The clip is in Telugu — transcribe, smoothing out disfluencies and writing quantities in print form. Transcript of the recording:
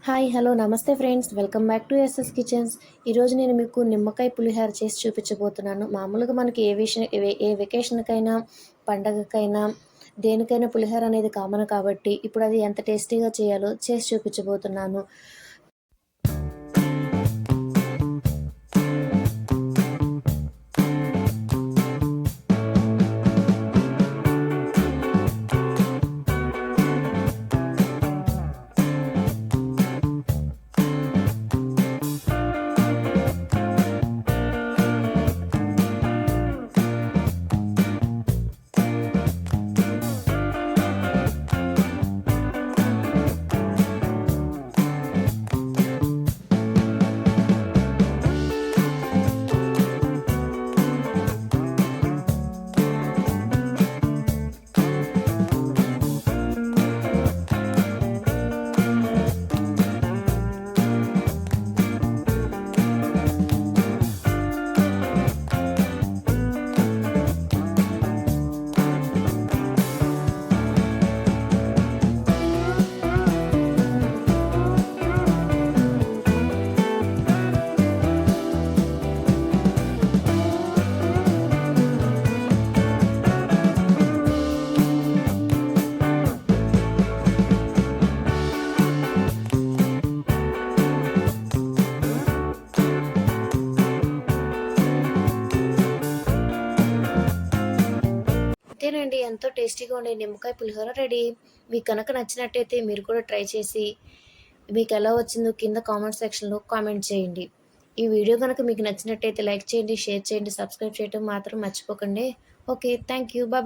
హాయ్ హలో నమస్తే friends, welcome back to SS kitchens. ఈరోజు నేను మీకు నిమ్మకాయ పులిహోర చేసి చూపించబోతున్నాను. మామూలుగా మనకి ఏ వెకేషన్కైనా, పండగకైనా, దేనికైనా పులిహోర అనేది కామన్ కాబట్టి ఇప్పుడు అది ఎంత టేస్టీగా చేయాలో చేసి చూపించబోతున్నాను. అంతేనండి, ఎంతో టేస్టీగా ఉండే నిమ్మకాయ పులిహోర రెడీ. మీకు కనుక నచ్చినట్టయితే మీరు కూడా ట్రై చేసి మీకు ఎలా వచ్చిందో కింద కామెంట్ సెక్షన్లో కామెంట్ చేయండి. ఈ వీడియో కనుక మీకు నచ్చినట్టయితే లైక్ చేయండి, షేర్ చేయండి, సబ్స్క్రైబ్ చేయడం మాత్రం మర్చిపోకండి. Okay, thank you. బాయ్.